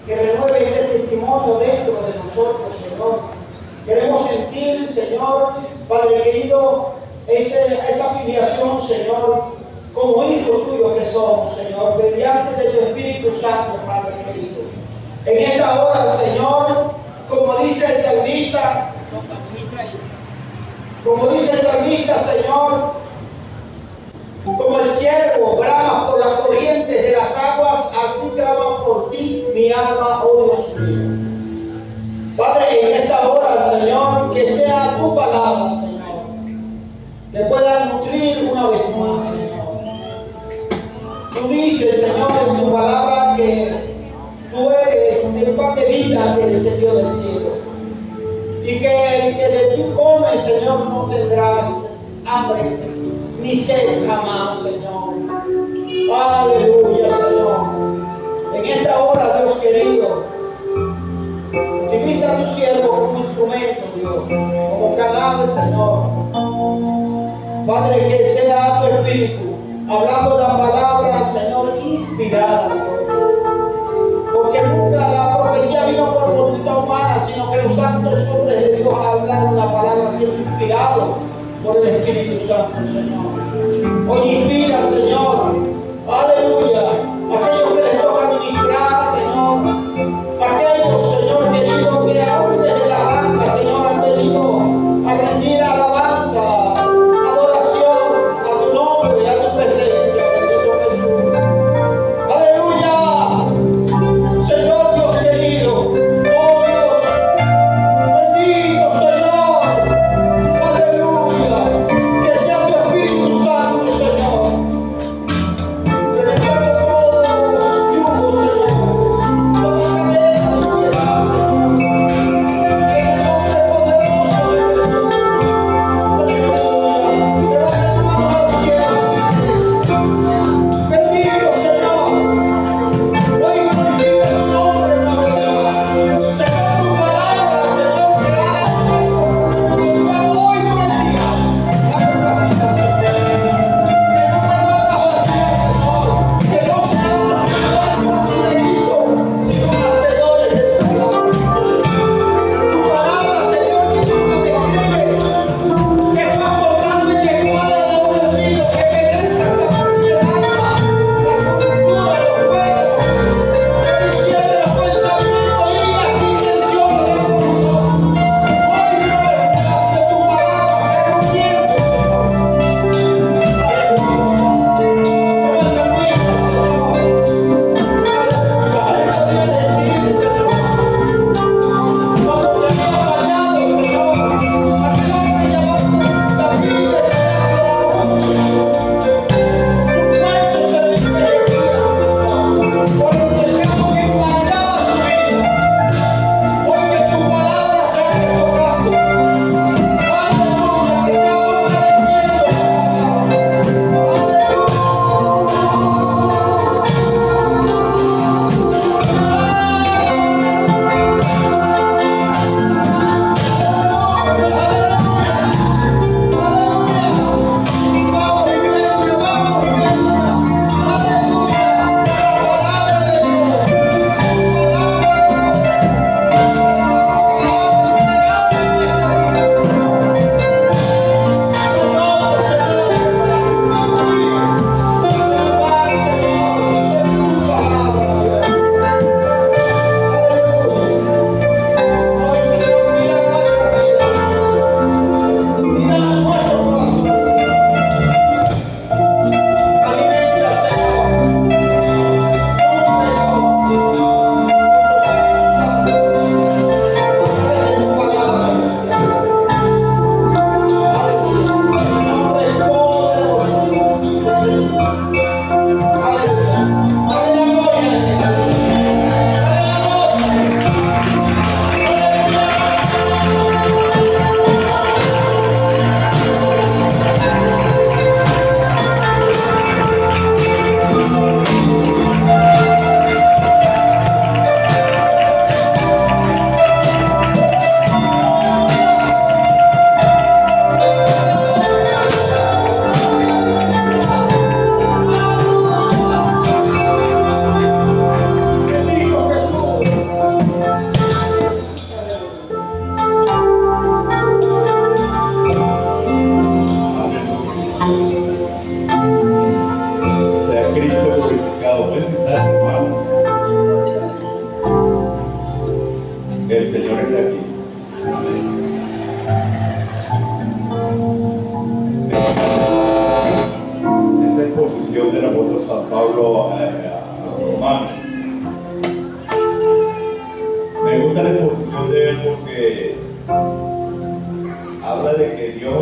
que renueve ese testimonio dentro de nosotros, Señor. Queremos sentir, Señor, Padre querido, esa filiación, Señor, como hijos tuyos que somos, Señor, mediante de tu Espíritu Santo, Padre querido. En esta hora, Señor, como dice el salmista, Señor, como el ciervo brama por las corrientes de las aguas, así clama por ti mi alma, oh Dios mío. Padre, en esta hora, Señor, que sea tu palabra, Señor, que pueda nutrir una vez más, Señor. Tú dices, Señor, en tu palabra que tú eres el pan de vida que descendió del cielo. Y que el que de ti come, Señor, no tendrás hambre ni sed jamás, Señor. Aleluya, Señor. En esta hora, Dios querido, utiliza a tu siervo como instrumento, Dios, como canal, Señor. Padre, que sea tu Espíritu hablando la palabra, Señor, inspirada, Dios. Porque nunca la profecía vino por voluntad humana, sino que los santos hombres de Dios hablaron la palabra siendo inspirados por el Espíritu Santo, Señor. Hoy inspira, Señor, aleluya, aquellos que les toca ministrar, Señor, aquellos, Señor querido, que aún desde la banca, Señor, han venido a rendir alabanza, adoración a tu nombre y a tu presencia, bendito Jesús. Aleluya, Señor Dios querido, oh Dios, bendito Señor, aleluya, que sea tu Espíritu Santo, Señor, penetrando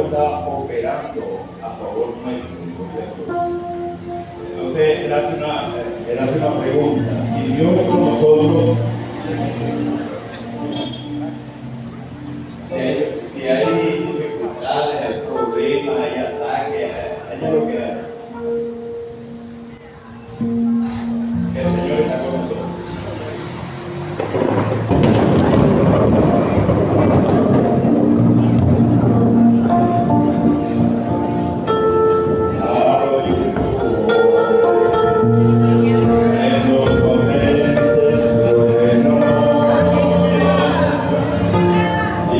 está operando a favor nuestro, ¿cierto? Entonces, él hace una pregunta. Si Dios con nosotros, si hay dificultades, hay problemas, hay ataques, hay lo que hay, el Señor está con nosotros. Y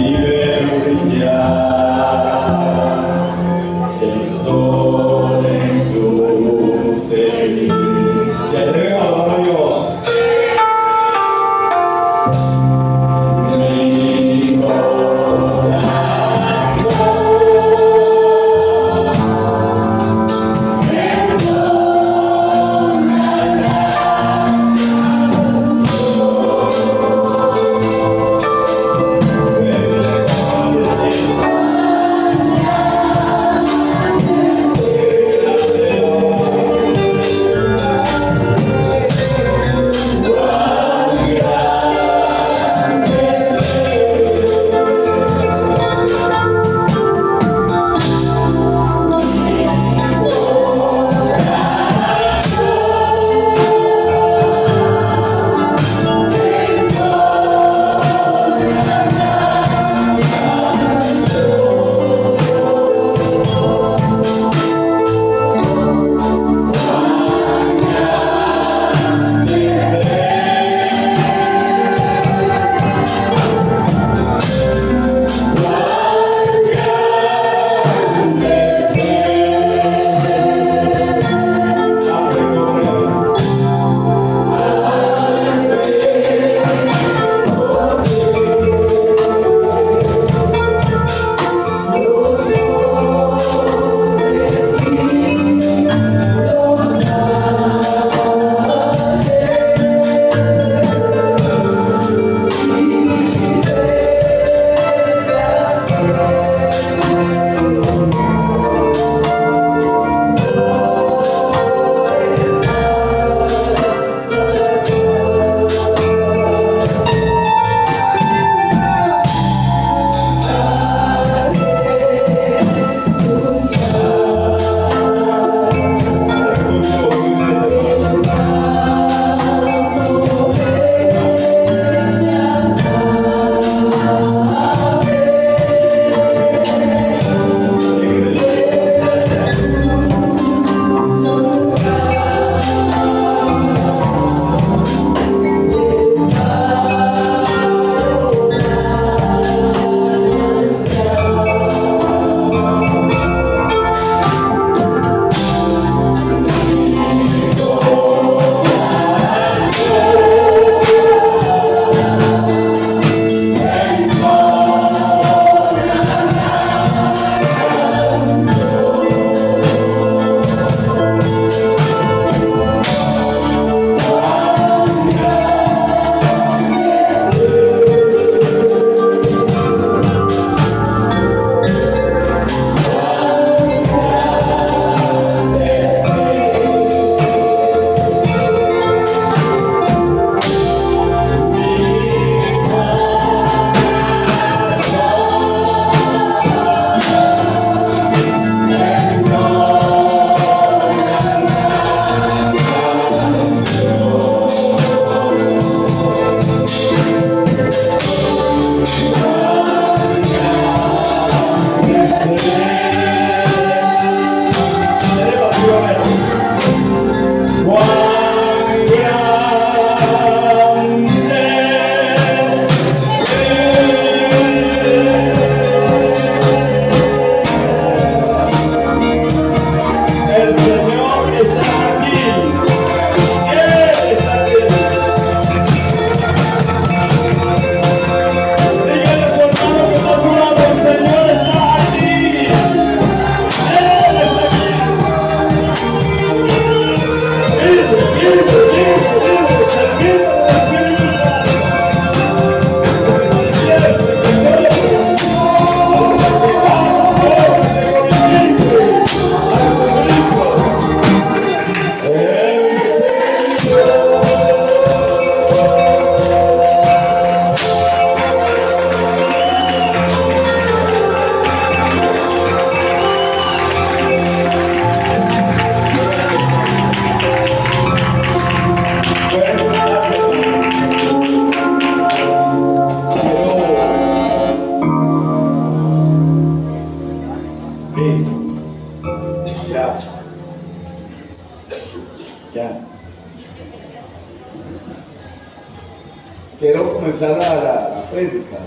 quiero comenzar la prédica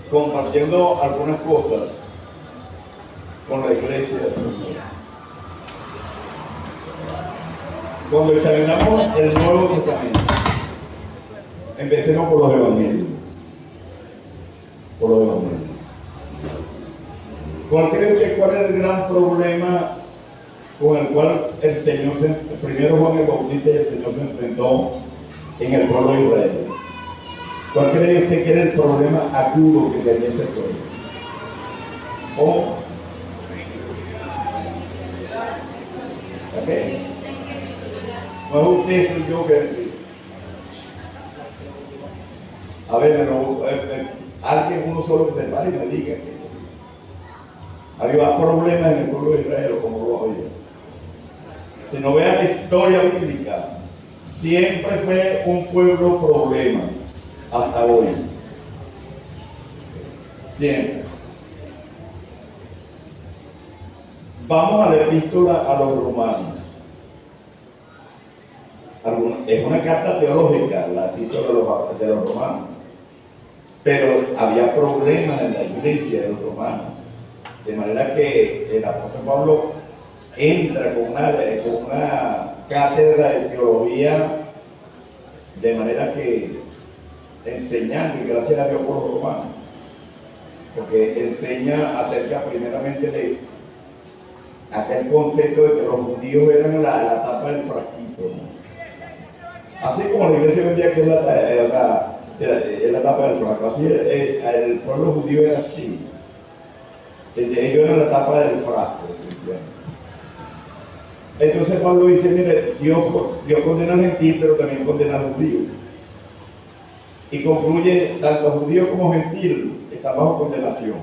compartiendo algunas cosas con la iglesia del Señor. Cuando examinamos el Nuevo Testamento, empecemos por los evangelios. ¿Cuál es el gran problema con el cual el Señor primero Juan el Bautista y el Señor se enfrentó en el pueblo de Israel? ¿Cuál cree usted que era el problema agudo que tenía ese pueblo? ¿Ok? No es usted, soy yo que... A ver, alguien uno solo que se pare y me diga que había problemas en el pueblo de Israel, como lo oye. Si no vean la historia bíblica, siempre fue un pueblo problema hasta hoy. Siempre. Vamos a la epístola a los romanos. Es una carta teológica, la epístola de los romanos. Pero había problemas en la iglesia de los romanos. De manera que el apóstol Pablo entra con una cátedra de teología, de manera que enseñando, y gracias a Dios por los romanos, porque enseña acerca primeramente de aquel concepto de que los judíos eran la tapa del frasquito, ¿no? Así como la iglesia vendía que es la tapa del frasco, así el pueblo judío era así. Ellos eran la tapa del frasco. Entonces Pablo dice, mire, Dios condena al gentil, pero también condena al judío. Y concluye, tanto judío como gentil están bajo condenación.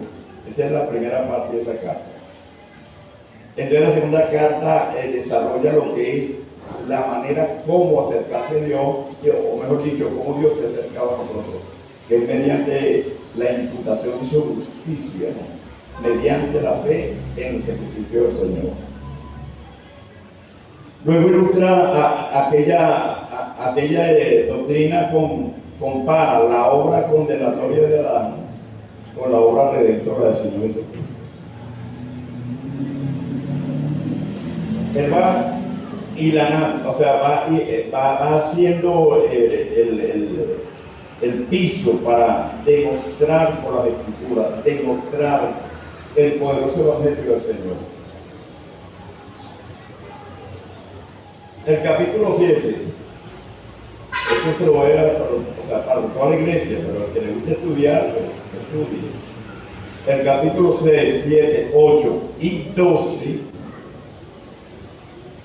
Esa es la primera parte de esa carta. Entonces la segunda carta desarrolla lo que es la manera como acercarse a Dios, o mejor dicho, cómo Dios se acercaba a nosotros, que es mediante la imputación de su justicia, ¿no? Mediante la fe en el sacrificio del Señor. Luego ilustra aquella doctrina compara la obra condenatoria de Adán con la obra redentora del Señor Jesucristo. Él va hilanando, o sea, va haciendo el piso para demostrar por las Escrituras, demostrar el poderoso evangelio del Señor. El capítulo 7, esto se lo voy a dar para toda la iglesia, pero el que le guste estudiar, pues estudie. El capítulo 6, 7, 8 y 12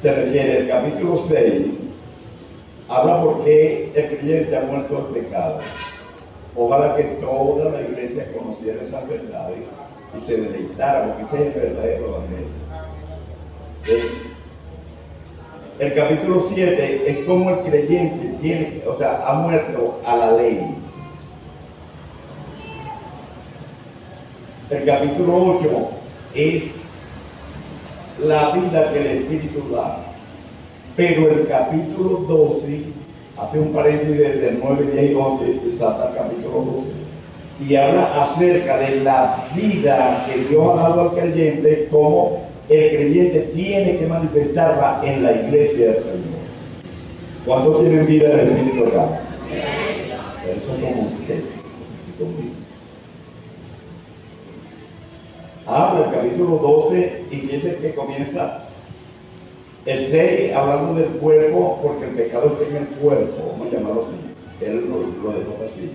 se refiere, el capítulo 6 habla por qué el creyente ha muerto el pecado. Ojalá que toda la iglesia conociera esas verdades y se deleitara, porque ese es el verdadero evangelio. El capítulo 7 es como el creyente ha muerto a la ley. El capítulo 8 es la vida que el Espíritu da. Pero el capítulo 12 hace un paréntesis desde el 9, 10 y 11 hasta el capítulo 12 y habla acerca de la vida que Dios ha dado al creyente, como el creyente tiene que manifestarla en la iglesia del Señor. ¿Cuántos tienen vida del Espíritu acá? Eso es como usted y conmigo. Habla el capítulo 12 y si es el que comienza el 6 hablando del cuerpo, porque el pecado está en el cuerpo, vamos a llamarlo así, él lo dejó así.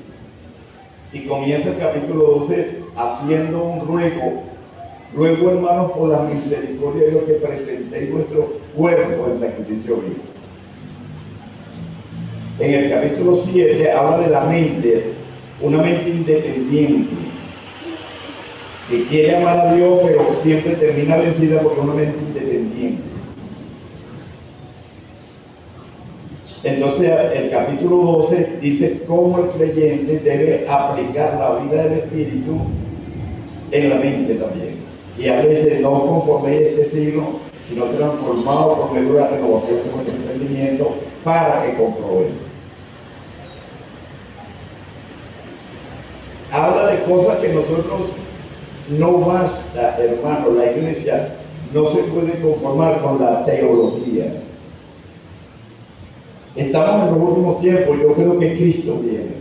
Y comienza el capítulo 12 haciendo un ruego hermanos por la misericordia de Dios que presentéis vuestro cuerpo en sacrificio vivo. En el capítulo 7 habla de la mente, una mente independiente, que quiere amar a Dios, pero siempre termina vencida por una mente independiente. Entonces el capítulo 12 dice cómo el creyente debe aplicar la vida del Espíritu en la mente también. Y a veces no conforme a este siglo, sino transformado por medio de la renovación de nuestro entendimiento para que comprobemos. cosas que nosotros no basta, hermano. La iglesia no se puede conformar con la teología. Estamos en los últimos tiempos, yo creo que Cristo viene, hermano.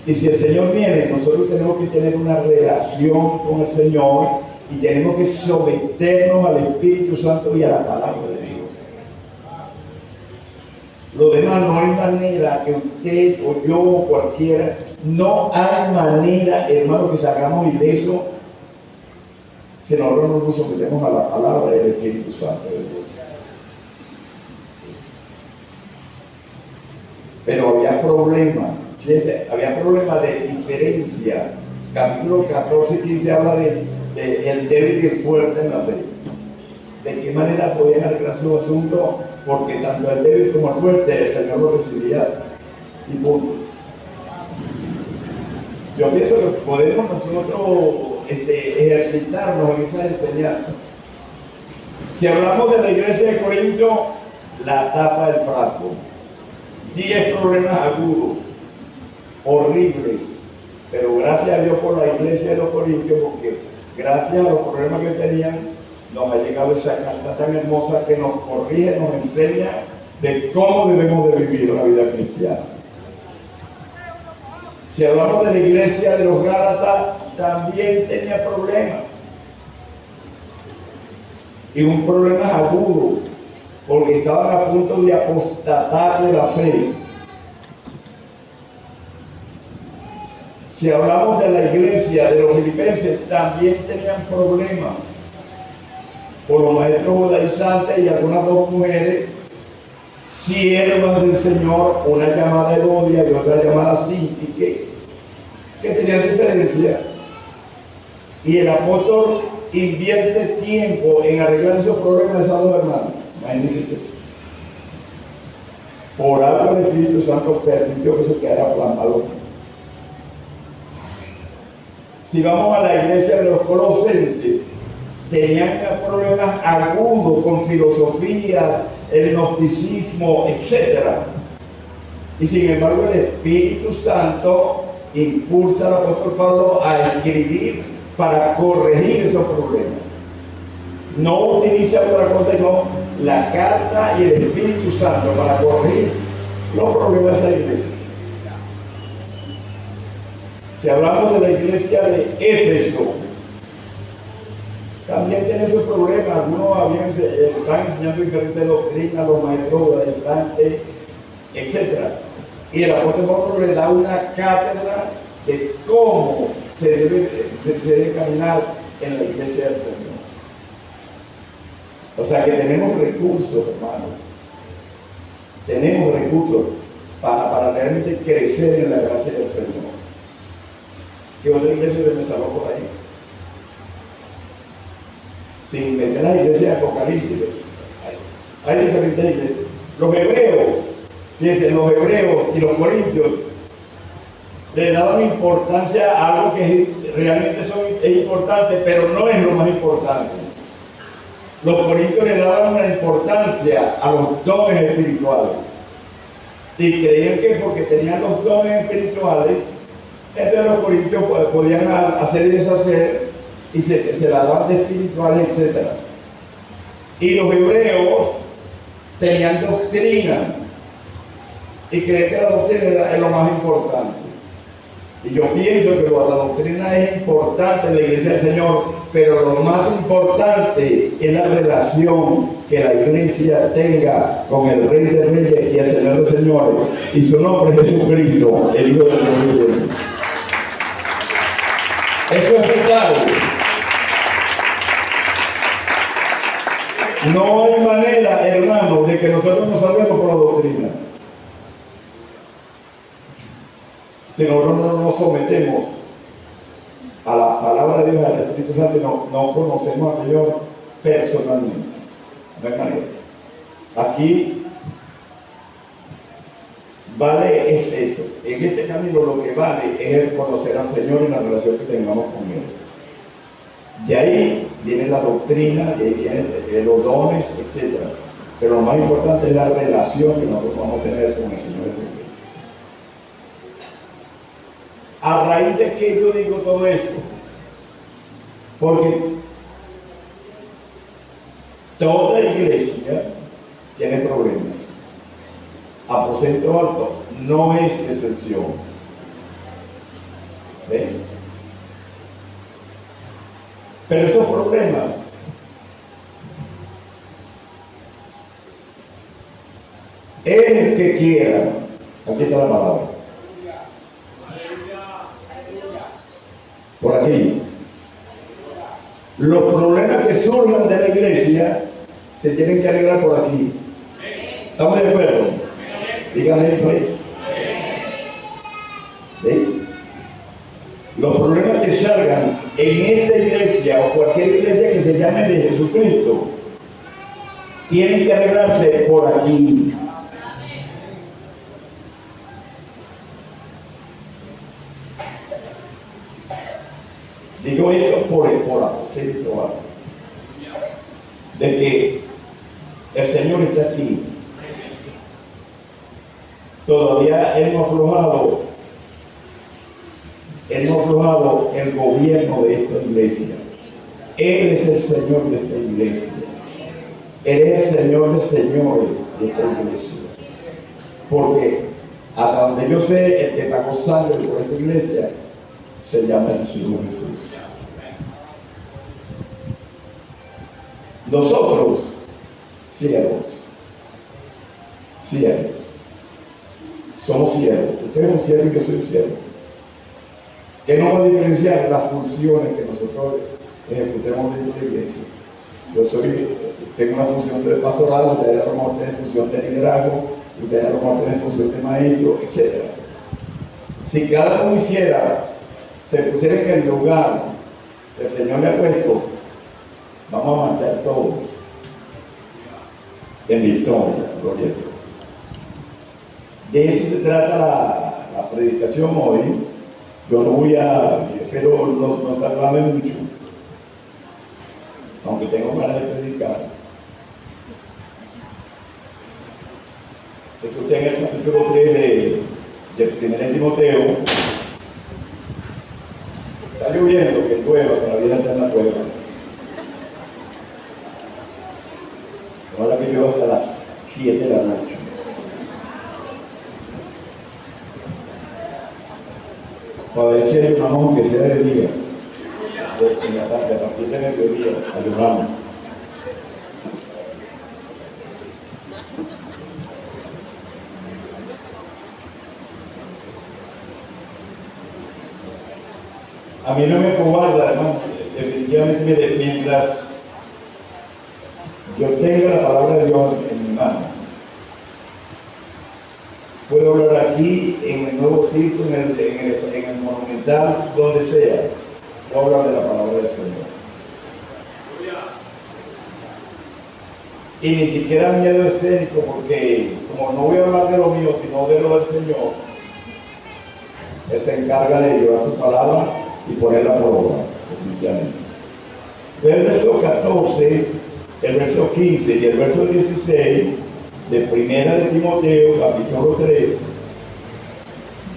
Y si el Señor viene, nosotros tenemos que tener una relación con el Señor y tenemos que someternos al Espíritu Santo y a la palabra de Dios. Lo demás, no hay manera que usted o yo o cualquiera, no hay manera, hermano, que salgamos ilesos si nosotros no nos sometemos a la palabra del Espíritu Santo de Dios. Pero había problemas, había problemas de diferencia. Capítulo 14, 15 habla de el débil y el fuerte en la fe. ¿De qué manera podían arreglar su asunto? Porque tanto el débil como el fuerte, el Señor lo recibía y punto. Yo pienso que podemos nosotros ejercitarnos en esa enseñanza. Si hablamos de la iglesia de Corinto, la tapa del frasco. 10 problemas agudos, horribles, pero gracias a Dios por la iglesia de los Corintios, porque gracias a los problemas que tenían, nos ha llegado esa carta tan hermosa que nos corrige, nos enseña de cómo debemos de vivir la vida cristiana. Si hablamos de la iglesia de los Gálatas, también tenía problemas. Y un problema agudo, porque estaban a punto de apostatar de la fe. Si hablamos de la iglesia de los filipenses, también tenían problemas por los maestros judaizantes y algunas dos mujeres, siervas del Señor, una llamada Herodia y otra llamada Sintique, que tenían diferencia. Y el apóstol invierte tiempo en arreglar esos problemas de esas dos hermanas. Imagínense. Por algo el Espíritu Santo permitió que eso quedara plasmado. Si vamos a la iglesia de los Colosenses, tenían problemas agudos con filosofía, el gnosticismo, etc. Y sin embargo el Espíritu Santo impulsa al apóstol Pablo a escribir para corregir esos problemas. No utiliza otra cosa sino la carta y el Espíritu Santo para corregir los problemas de la iglesia. Si hablamos de la iglesia de Éfeso, también tiene sus problemas. Algunos están enseñando diferentes doctrinas, los maestros judaizantes, etc. Y el apóstol Pablo le da una cátedra de cómo se debe caminar en la iglesia del Señor. O sea que tenemos recursos, hermanos. Tenemos recursos para realmente crecer en la gracia del Señor. ¿Qué otra iglesia me salvó por ahí? Sin meter la iglesia de Apocalipsis. Hay diferentes iglesias. Los hebreos, fíjense, los hebreos y los corintios le daban importancia a algo que realmente es importante, pero no es lo más importante. Los corintios le daban una importancia a los dones espirituales. Y creían que porque tenían los dones espirituales, entonces los corintios podían hacer y deshacer y se la daban de espirituales, etc. Y los hebreos tenían doctrina y creían que la doctrina es lo más importante. Y yo pienso que la doctrina es importante en la iglesia del Señor, pero lo más importante es la relación que la iglesia tenga con el Rey de Reyes y el Señor de Señores, y su nombre es Jesucristo, el Hijo de Dios. Eso es vital. No hay manera, hermano, de que nosotros nos salvemos por la doctrina. Si nosotros no nos sometemos a la palabra de Dios, al Espíritu Santo, no conocemos al Señor personalmente. No hay manera. Aquí vale es eso. En este camino lo que vale es el conocer al Señor y la relación que tengamos con Él. De ahí viene la doctrina, de ahí vienen los dones, etc. Pero lo más importante es la relación que nosotros vamos a tener con el Señor Jesucristo. ¿A raíz de qué yo digo todo esto? Porque toda iglesia tiene problemas. Aposento Alto no es excepción. ¿Ven? Pero esos problemas el que quiera, aquí está la palabra, por aquí, los problemas que surjan de la iglesia se tienen que arreglar por aquí. ¿Estamos de acuerdo? Díganme pues. ¿Sí? Los problemas que salgan en esta iglesia o cualquier iglesia que se llame de Jesucristo tienen que arreglarse por aquí. Digo esto por aposento alto, de que el Señor está aquí. Todavía Él no ha aflojado el gobierno de esta iglesia. Él es el Señor de esta iglesia. Él es el Señor de señores de esta iglesia. Porque hasta donde yo sé, el que pagó sangre por esta iglesia se llama el Señor Jesús. Nosotros, siervos, somos siervos. Usted es un siervo y yo soy un siervo. ¿Qué nos va a diferenciar? Las funciones que nosotros ejecutemos dentro de la iglesia. Tengo una función de pastoral, ustedes a lo mejor tienen función de liderazgo, ustedes a lo mejor tienen función de maestro, etc. Si cada uno se pusiera en el lugar que el Señor le ha puesto, vamos a marchar todos en victoria, gloria a Dios. De eso se trata la predicación hoy. Yo no voy espero no tardarme mucho, aunque tengo ganas de predicar. Esto está en el capítulo 3 de 1 Timoteo. Está lloviendo, que llueva, todavía está en la cueva. Ahora que llueva hasta las 7 de la noche. Para ver si ayunamos que sea de día, en la tarde, a partir de mediodía, ayunamos. A mí no me cobarda, hermano, definitivamente, mientras yo tenga la palabra de Dios en mi mano, puedo hablar aquí, en el nuevo sitio, en el monumental, donde sea, puedo hablar de la palabra del Señor. Y ni siquiera miedo escénico, porque como no voy a hablar de lo mío, sino de lo del Señor, Él se encarga de llevar su palabra y ponerla por obra, definitivamente. El verso 14, el verso 15 y el verso 16 de 1 de Timoteo, capítulo 3,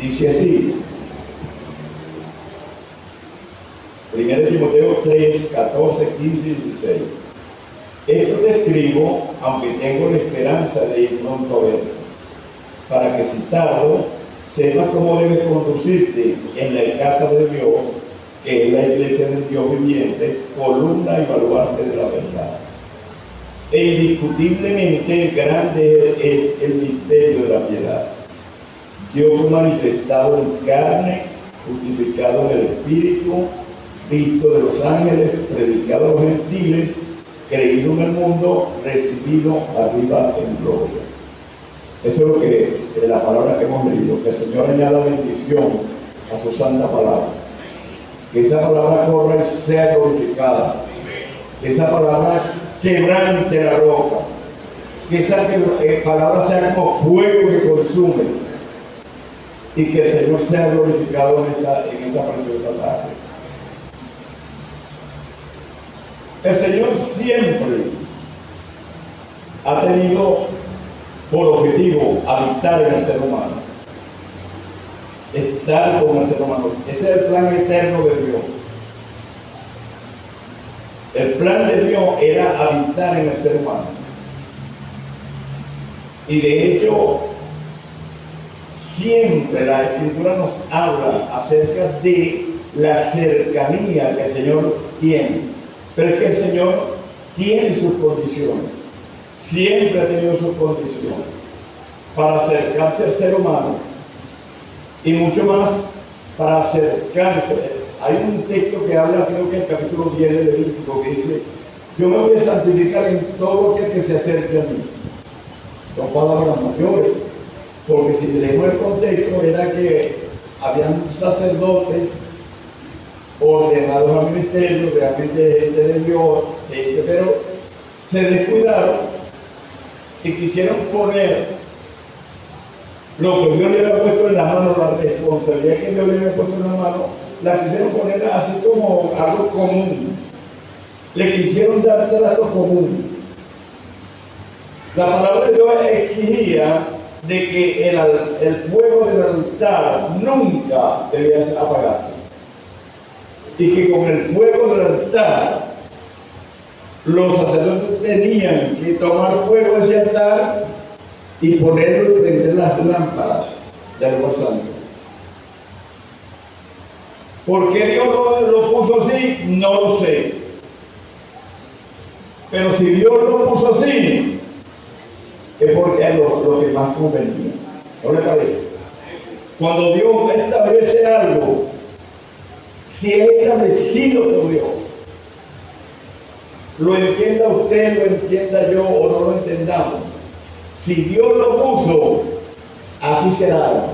dice así. 1 de Timoteo 3, 14, 15 y 16. Esto te escribo, aunque tengo la esperanza de ir pronto a verte, para que si tardo, sepas cómo debes conducirte en la casa de Dios, que es la iglesia del Dios viviente, columna y baluarte de la verdad. E indiscutiblemente grande es el misterio de la piedad. Dios fue manifestado en carne, justificado en el Espíritu, visto de los ángeles, predicado a los gentiles, creído en el mundo, recibido arriba en gloria. Eso es lo que es la palabra que hemos leído, que el Señor añada bendición a su santa palabra. Que esa palabra corra y sea glorificada. Que esa palabra quebrante la roca. Que esa palabra sea como fuego que consume. Y que el Señor sea glorificado en esta preciosa tarde. El Señor siempre ha tenido por objetivo habitar en el ser humano. estar con el ser humano. Ese es el plan eterno de Dios. El plan de Dios era habitar en el ser humano. Y de hecho, siempre la Escritura nos habla acerca de la cercanía que el Señor tiene. Pero es que el Señor tiene sus condiciones. Siempre ha tenido sus condiciones para acercarse al ser humano. Y mucho más para acercarse. Hay un texto que habla, creo que en el capítulo 10 de Levítico, que dice: yo me voy a santificar en todo aquel que se acerque a mí. Son palabras mayores, porque si leemos el contexto, era que habían sacerdotes ordenados al ministerio, realmente gente de Dios, pero se descuidaron y quisieron poner lo que Dios le había puesto en la mano, la responsabilidad que Dios le había puesto en la mano, la quisieron poner así como algo común. Le quisieron dar trato común. La palabra de Dios exigía de que el fuego del altar nunca debía apagarse. Y que con el fuego del altar los sacerdotes tenían que tomar fuego de ese altar y ponerlo y prender las lámparas del lugar santo. ¿Por qué Dios lo puso así? No lo sé. Pero si Dios lo puso así, es porque es lo que más convenía. ¿No le parece? Cuando Dios establece algo, si es establecido por Dios, lo entienda usted, lo entienda yo o no lo entendamos, si Dios lo puso, así será.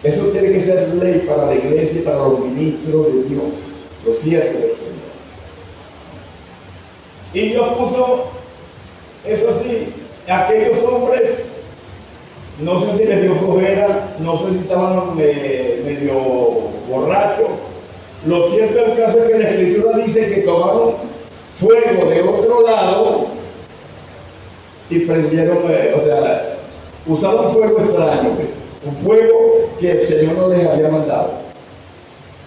Eso tiene que ser ley para la iglesia y para los ministros de Dios, los siervos del Señor. Y Dios puso, eso sí, aquellos hombres, no sé si les dio flojera, no sé si estaban medio borrachos. Lo cierto del caso es que la Escritura dice que tomaron fuego de otro lado y prendieron, usaron fuego extraño, un fuego que el Señor no les había mandado.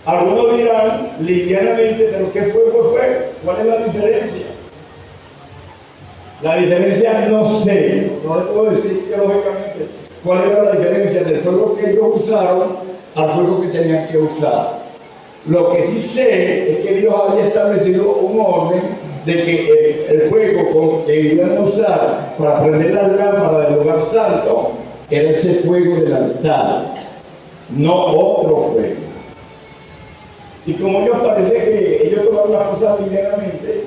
Algunos dirán livianamente, pero ¿qué fuego fue? ¿Cuál es la diferencia? La diferencia no sé, no le puedo decir teológicamente cuál era la diferencia del fuego que ellos usaron al fuego que tenían que usar. Lo que sí sé es que Dios había establecido un orden de que el fuego que iban a usar para prender las lámparas del lugar santo era ese fuego del altar, no otro fuego. Y como ellos parece que ellos tomaron las cosas ligeramente,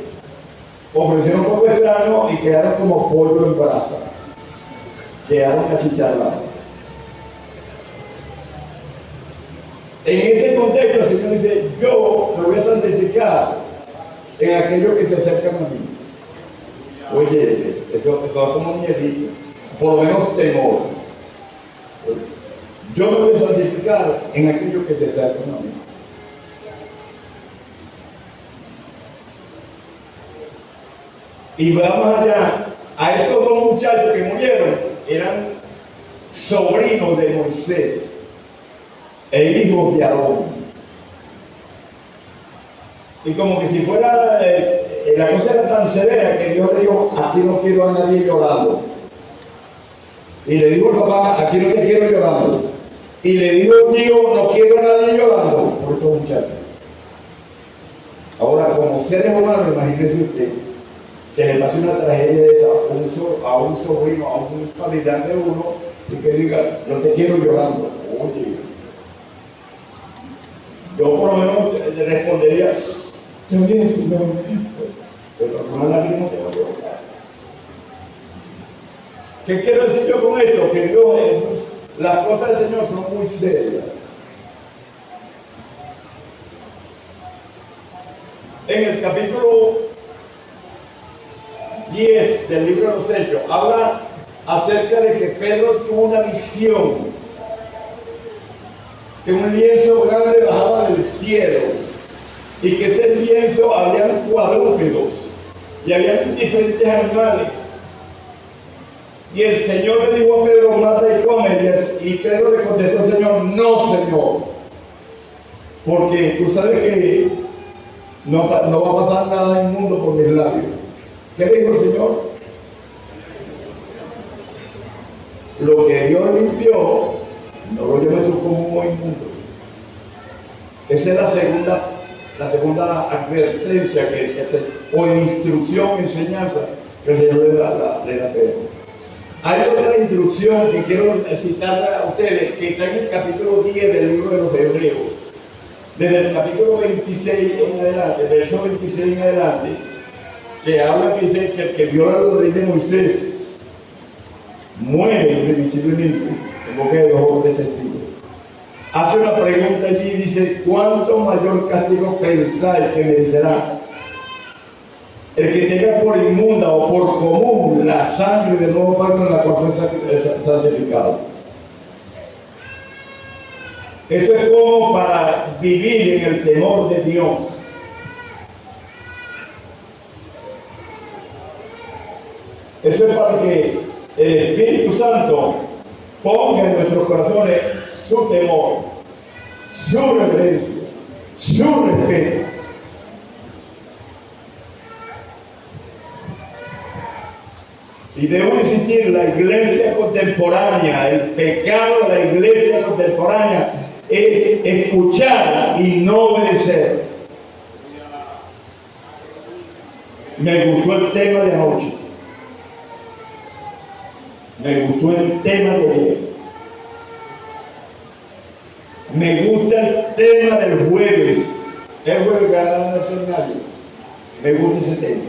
ofrecieron fuego extraño y quedaron como pollo en brasa, quedaron achicharrados. En ese contexto el Señor dice: yo me voy a santificar en aquellos que se acercan a mí. Oye, eso va como miedito, por lo menos temor. Yo me voy a santificar en aquellos que se acercan a mí. Y vamos allá, a estos dos muchachos que murieron, eran sobrinos de Moisés e hijos de Aarón. Y como que si fuera, la cosa era tan severa que Dios le dijo: aquí no quiero a nadie llorando. Y le dijo el papá: aquí no te quiero llorando. Y le dijo el tío: no quiero a nadie llorando por estos muchachos. Ahora, como seres humanos, imagínese usted que le pase una tragedia de esa a un sobrino, a un familiar de uno, y que diga: no te quiero llorando. Oye, yo por lo menos le respondería: te oye, Señor, pero no la misma te va a llorar. ¿Qué quiero decir yo con esto? Que Dios, las cosas del Señor son muy serias. En el capítulo 10 del libro de los Hechos habla acerca de que Pedro tuvo una visión, que un lienzo grande bajaba del cielo y que ese lienzo había cuadrúpedos y había diferentes animales. Y el Señor le dijo a Pedro: mata y come, Y Pedro le contestó al Señor, no, Señor, porque tú sabes que no va a pasar nada inmundo por mis labios. ¿Qué dijo el Señor? Lo que Dios limpió, no lo lleves tú como inmundo. Esa es la segunda advertencia o instrucción, enseñanza que el Señor le da a Pedro. Hay otra instrucción que quiero citar a ustedes, que está en el capítulo 10 del libro de los Hebreos. Desde el capítulo 26 en adelante, verso 26 en adelante, que habla que dice que el que viola la ley de Moisés muere irremisiblemente en boca de 2 o 3 testigos. Hace una pregunta allí y dice, ¿cuánto mayor castigo pensáis que merecerá el que tenga por inmunda o por común la sangre del nuevo pacto en la cual fue santificado? Eso es como para vivir en el temor de Dios. Eso es para que el Espíritu Santo ponga en nuestros corazones su temor, su reverencia, su respeto. Y debo insistir, la iglesia contemporánea, el pecado de la iglesia contemporánea es escuchar y no obedecer. Me gustó el tema de anoche. Me gustó el tema de ayer. Me gusta el tema del jueves. El jueves que harán el seminario. Me gusta ese tema.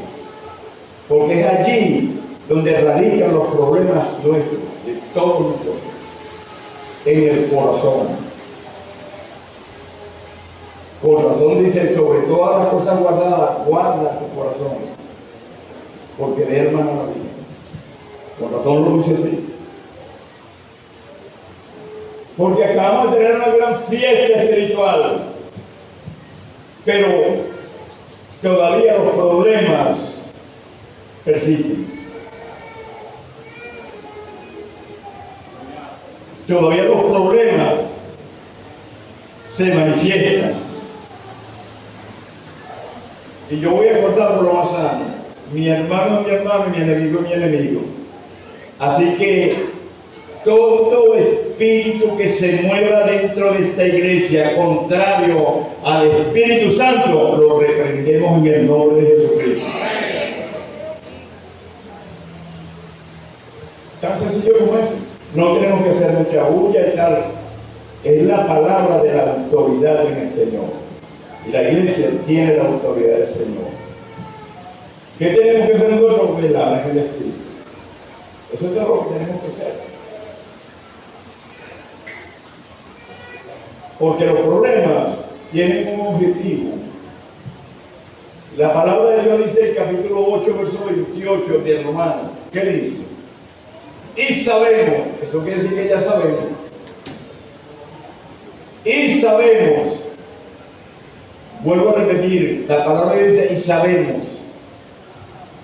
Porque es allí donde radican los problemas nuestros, de todos nosotros, en el corazón. Con razón dice, sobre todas las cosas guardadas, guarda tu corazón, porque de él mana la vida. Con razón lo dice así. Porque acabamos de tener una gran fiesta espiritual, pero todavía los problemas persisten. Todavía los problemas se manifiestan. Y yo voy a cortar por lo más sano. Mi hermano es mi hermano y mi enemigo es mi enemigo. Así que todo espíritu que se mueva dentro de esta iglesia contrario al Espíritu Santo, lo reprendemos en el nombre de Jesucristo. Tan sencillo como eso. No tenemos que hacer mucha bulla y tal. Es la palabra de la autoridad en el Señor. Y la iglesia tiene la autoridad del Señor. ¿Qué tenemos que hacer nosotros? Velar en el Espíritu. Eso es lo que tenemos que hacer. Porque los problemas tienen un objetivo. La palabra de Dios dice en el capítulo 8, verso 28 de Romanos. ¿Qué dice? Y sabemos, eso quiere decir que ya sabemos. Y sabemos, vuelvo a repetir, la palabra dice y sabemos.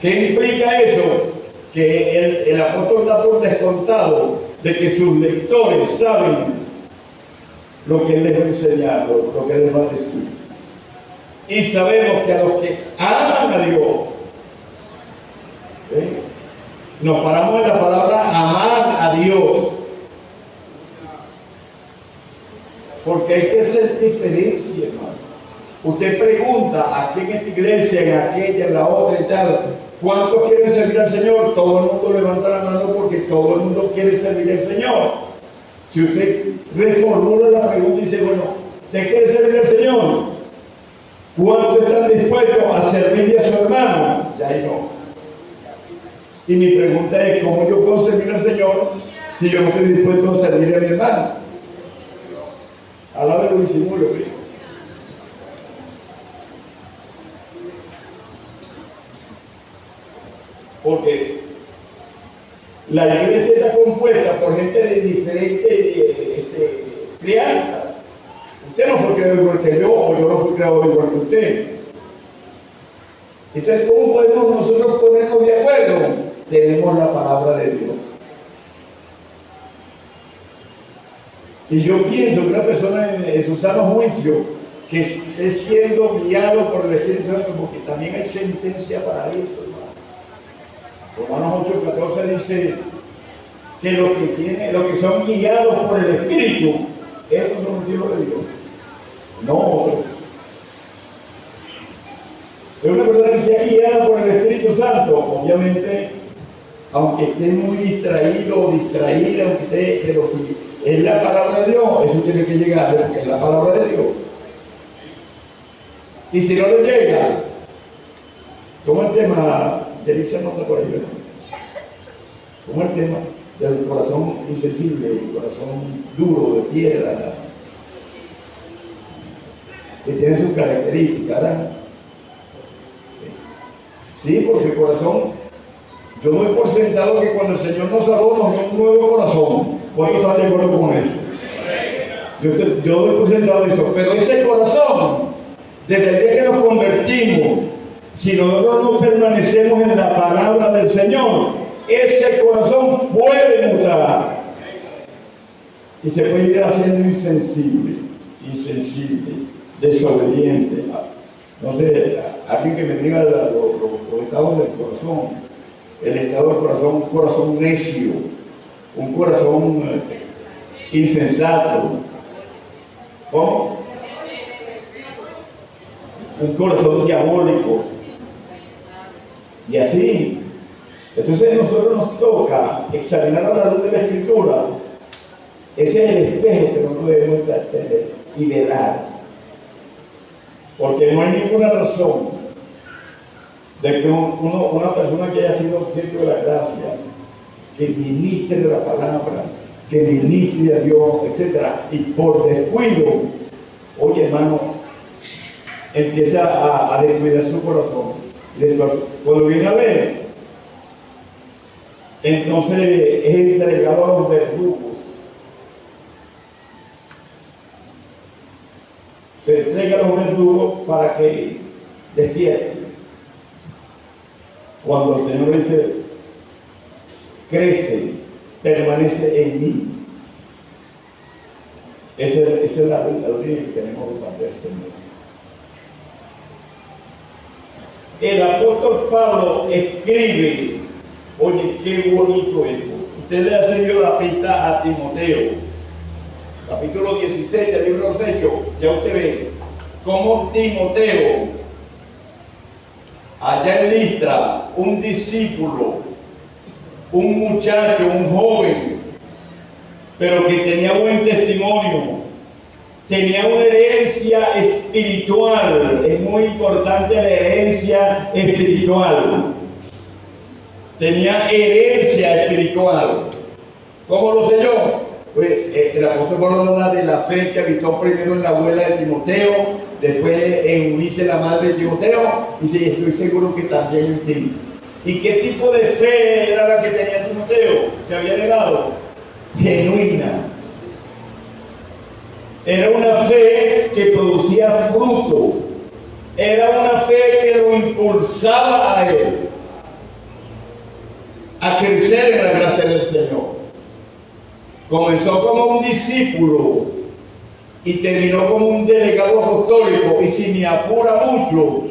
¿Qué implica eso? Que el apóstol da por descontado de que sus lectores saben lo que él les va a enseñar, lo que él les va a decir. Y sabemos que a los que aman a Dios, nos paramos en la palabra amar a Dios, porque hay que hacer diferencia, hermano. Usted pregunta aquí en esta iglesia, en aquella, en la otra y tal, ¿cuántos quieren servir al Señor? Todo el mundo levanta la mano porque todo el mundo quiere servir al Señor. Si usted reformula la pregunta y dice, bueno, ¿usted quiere servir al Señor? ¿Cuántos están dispuestos a servirle a su hermano? Ya ahí no. Y mi pregunta es, ¿cómo yo puedo servir al Señor si yo no estoy dispuesto a servir a mi hermano? Habla de lo disimulo, ¿sí? Porque la iglesia está compuesta por gente de diferentes crianzas. Usted no fue creado igual que yo, o yo no fui creado igual que usted. Entonces, ¿cómo podemos nosotros ponernos de acuerdo? Tenemos la palabra de Dios. Y yo pienso que una persona en su sano juicio que esté siendo guiado por el Espíritu Santo, porque también hay sentencia para eso, hermano. Romanos 8:14 dice que los que son guiados por el Espíritu, esos son los hijos de Dios. No, es una persona que sea guiada por el Espíritu Santo, obviamente, aunque esté muy distraído o distraída, aunque esté, pero si es la palabra de Dios, eso tiene que llegar, porque es la palabra de Dios. Y si no le llega, como el tema, Yelisa no está por ahí, ¿verdad? Como el tema del corazón insensible, el corazón duro, de piedra, que tiene sus características, ¿verdad? Sí, porque el corazón, yo doy por sentado que cuando el Señor nos salvó, nos dio un nuevo corazón. ¿Cuántos están de acuerdo con eso? Yo doy por sentado eso, pero ese corazón, desde el día que nos convertimos, si nosotros no permanecemos en la palabra del Señor, ese corazón puede mutar y se puede ir haciendo insensible, desobediente. No sé, alguien que me diga los estados del corazón. El estado del corazón, un corazón necio, un corazón insensato. ¿Cómo? Un corazón diabólico. Y así. Entonces a nosotros nos toca examinar a la luz de la Escritura. Ese es el espejo que nosotros debemos tener y velar. Porque no hay ninguna razón de que una persona que haya sido objeto de la gracia, que ministre la palabra, que ministre a Dios, etc., y por descuido, oye hermano, empieza a descuidar su corazón. Cuando viene a ver, entonces es entregado a los verdugos. Se entrega a los verdugos para que despierten. Cuando el Señor dice, crece, permanece en mí. Esa es la línea que tenemos que plantear este mundo. El apóstol Pablo escribe, oye, qué bonito esto. Usted le ha seguido la pista a Timoteo, capítulo 16 del libro de los Hechos. Ya usted ve cómo Timoteo, allá en Listra, un discípulo, un muchacho, un joven, pero que tenía buen testimonio, tenía una herencia espiritual. Es muy importante la herencia espiritual. Tenía herencia espiritual. ¿Cómo lo sé yo? Pues el apóstol Pablo habla de la fe que habitó primero en la abuela de Timoteo, después en Eunice, la madre de Timoteo, y sí, estoy seguro que también en ti. ¿Y qué tipo de fe era la que tenía Timoteo, que había heredado? Genuina. Era una fe que producía fruto. Era una fe que lo impulsaba a él a crecer en la gracia del Señor. Comenzó como un discípulo y terminó como un delegado apostólico. Y si me apura mucho,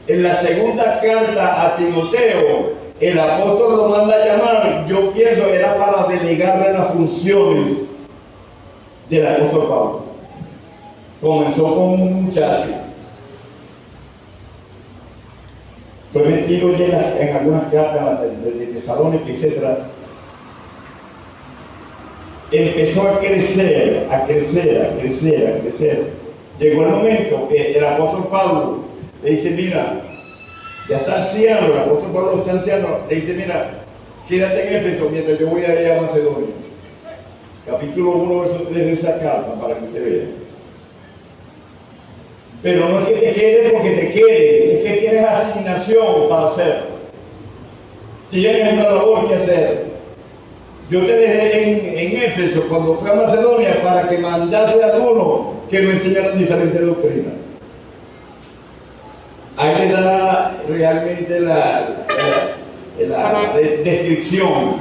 en la segunda carta a Timoteo, el apóstol lo manda a llamar. Yo pienso que era para delegarle las funciones del apóstol Pablo. Comenzó como un muchacho. Fue metido en algunas cartas de Tesalónica, etc. Empezó a crecer. Llegó el momento que el apóstol Pablo le dice, mira, ya está anciano, el apóstol Pablo está anciano, le dice, mira, quédate en Éfeso mientras yo voy a ir a Macedonia. Capítulo 1, verso 3 de esa carta, para que usted vea. Pero no es que te quedes porque te quedes, es que tienes asignación para hacerlo. Tienes una labor que hacer. Yo te dejé en Éfeso cuando fui a Macedonia para que mandase a algunos que me enseñaran diferentes doctrinas. Ahí le da realmente la descripción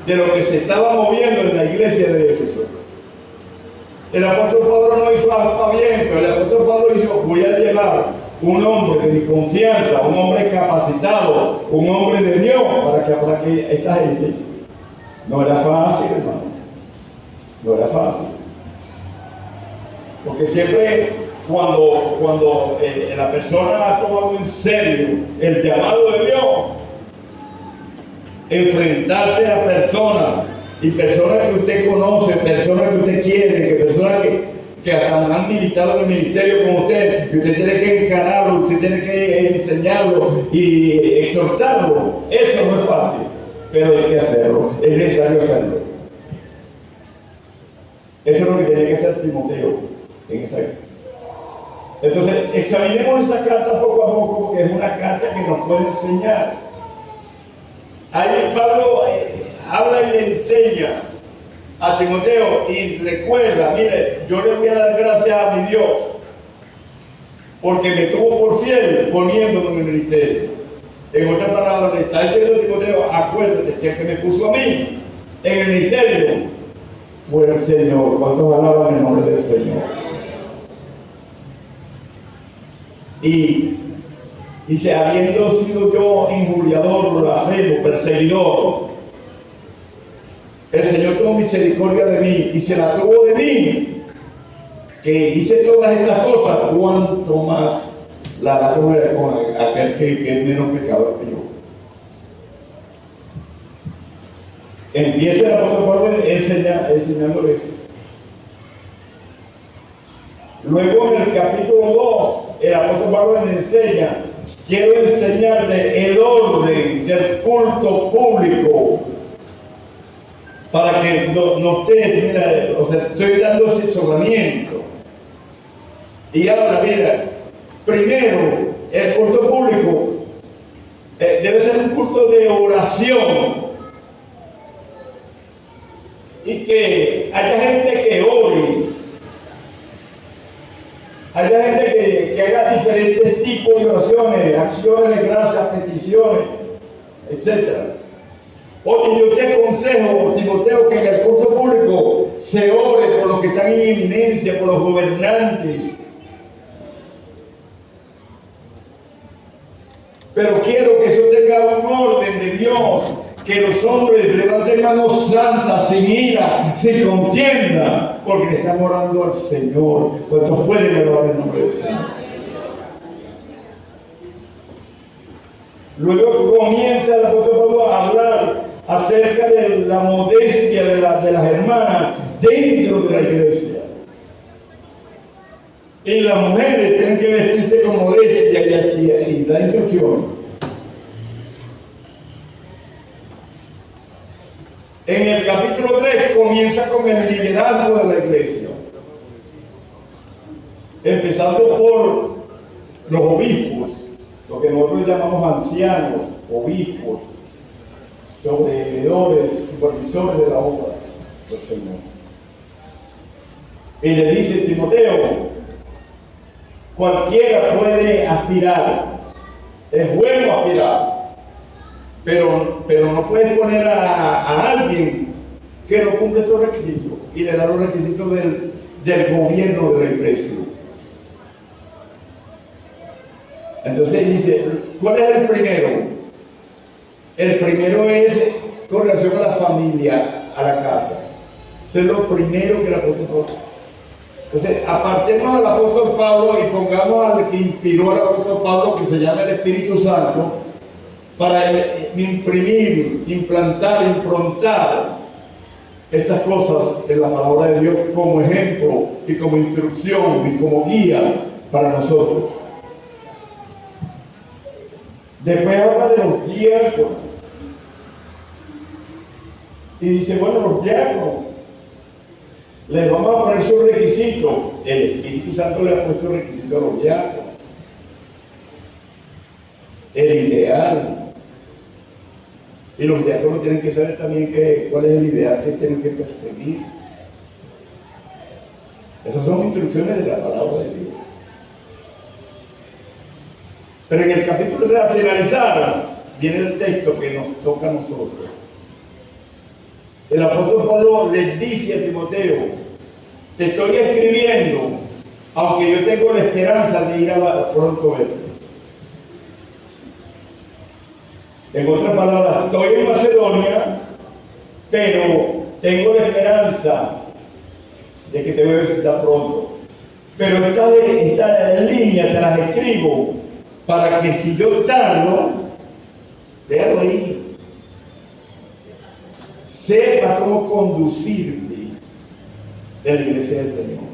de lo que se estaba moviendo en la iglesia de Éfeso. El apóstol Pablo no hizo aspaviento, el apóstol Pablo dijo, voy a llevar un hombre de mi confianza, un hombre capacitado, un hombre de Dios, para que esta gente. No era fácil, hermano, no era fácil. Porque siempre cuando la persona ha tomado en serio el llamado de Dios, enfrentarse a personas, y personas que usted conoce, personas que usted quiere, que personas que hasta han militado en el ministerio con usted, que usted tiene que encararlo, usted tiene que enseñarlo y exhortarlo. Eso no es fácil, pero hay que hacerlo, es necesario hacerlo. Eso es lo que tiene que hacer Timoteo en esa época. Entonces, examinemos esa carta poco a poco, porque es una carta que nos puede enseñar. Ahí Pablo habla y le enseña a Timoteo y recuerda, mire, yo le voy a dar gracias a mi Dios porque me tuvo por fiel poniéndome en el ministerio. En otras palabras, le está diciendo a Timoteo, acuérdate que el que me puso a mí en el ministerio fue el Señor. ¿Cuántos alaban el nombre del Señor? Y dice, habiendo sido yo injuriador, blasfemo, perseguidor, el Señor tuvo misericordia de mí y se la tuvo de mí, que hice todas estas cosas, cuanto más la hará con aquel que es menos pecador que yo. Empieza el apóstol Pablo enseñándole eso. Luego en el capítulo 2, el apóstol Pablo le enseña, quiero enseñarle el orden del culto público para que no esté, mira, o sea, estoy dando asesoramiento. Y ahora, mira, primero, el culto público debe ser un culto de oración y que haya gente que ore, haya gente que haga diferentes tipos de oraciones, acciones de gracias, peticiones, etc. Oye, yo te aconsejo, Timoteo, que en el culto público se ore por los que están en eminencia, por los gobernantes. Pero quiero que eso tenga un orden de Dios, que los hombres levanten manos santas, sin ira, sin contienda, porque le están orando al Señor. ¿Cuántos pueden alabar el nombre del Señor? Luego comienza el apóstol Pablo a hablar acerca de la modestia de las hermanas dentro de la iglesia. Y las mujeres tienen que vestirse con modestia y da instrucción. En el capítulo 3 comienza con el liderazgo de la iglesia. Empezando por los obispos, lo que nosotros llamamos ancianos, obispos, sobreveedores, supervisores de la obra del Señor. Y le dice Timoteo, cualquiera puede aspirar, es bueno aspirar, pero no puedes poner a alguien que no cumple estos requisitos y le da los requisitos del gobierno de la iglesia. Entonces dice, ¿cuál es el primero? El primero es con relación a la familia, a la casa. Eso es lo primero que el apóstol Pablo. Entonces, apartemos al apóstol Pablo y pongamos al que inspiró al apóstol Pablo, que se llama el Espíritu Santo, para imprimir, improntar estas cosas en la palabra de Dios como ejemplo y como instrucción y como guía para nosotros. Después habla de los diáconos. Y dice, bueno, los diáconos, les vamos a poner sus requisitos. El Espíritu Santo le ha puesto requisitos a los diáconos. El ideal. Y los diáconos tienen que saber también cuál es el ideal que tienen que perseguir. Esas son instrucciones de la palabra de Dios. Pero en el capítulo de la finalizada viene el texto que nos toca a nosotros. El apóstol Pablo les dice a Timoteo te estoy escribiendo, aunque yo tengo la esperanza de ir a pronto verte. En otras palabras, estoy en Macedonia, pero tengo la esperanza de que te voy a visitar pronto. Pero esta línea te las escribo para que si yo tardo, déjalo ahí. Sepa cómo conducirte de la iglesia del Señor.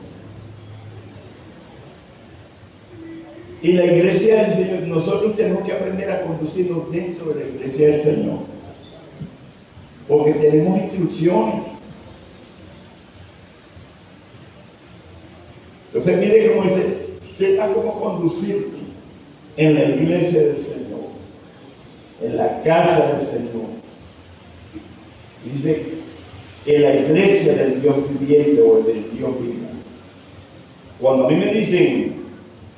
Y la iglesia del Señor, nosotros tenemos que aprender a conducirnos dentro de la iglesia del Señor. Porque tenemos instrucciones. Entonces mire cómo dice, sepa cómo conducirte en la iglesia del Señor, en la casa del Señor. Dice, en la iglesia del Dios viviente o del Dios vivo. Cuando a mí me dicen,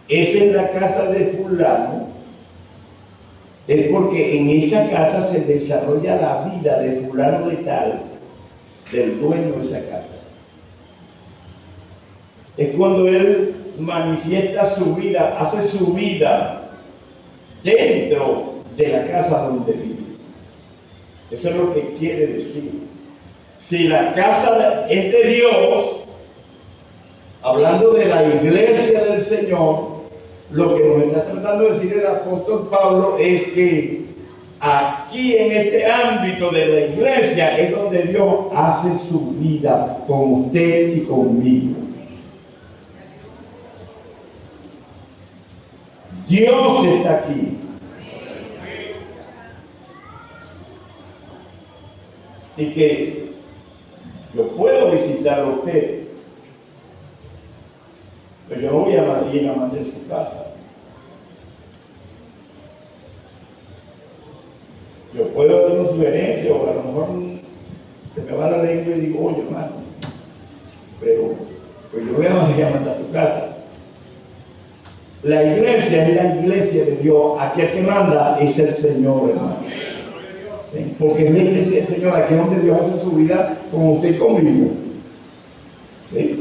esta es la casa de fulano, es porque en esa casa se desarrolla la vida de fulano de tal, del dueño de esa casa. Es cuando él manifiesta su vida, hace su vida dentro de la casa donde vive. Eso es lo que quiere decir. Si la casa es de Dios, hablando de la iglesia del Señor, lo que nos está tratando de decir el apóstol Pablo es que aquí en este ámbito de la iglesia es donde Dios hace su vida con usted y conmigo. Dios está aquí. Y que yo puedo visitar a usted, pero yo no voy a ir a mandar su casa. Yo puedo dar una sugerencia, o a lo mejor se me va la lengua y digo, oye hermano, pero pues yo voy a mandar a tu casa. La iglesia es la iglesia de Dios. Aquí el que manda es el Señor, hermano. ¿Sí? Porque es la iglesia del Señor, aquí es donde Dios hace su vida con usted y conmigo. ¿Sí?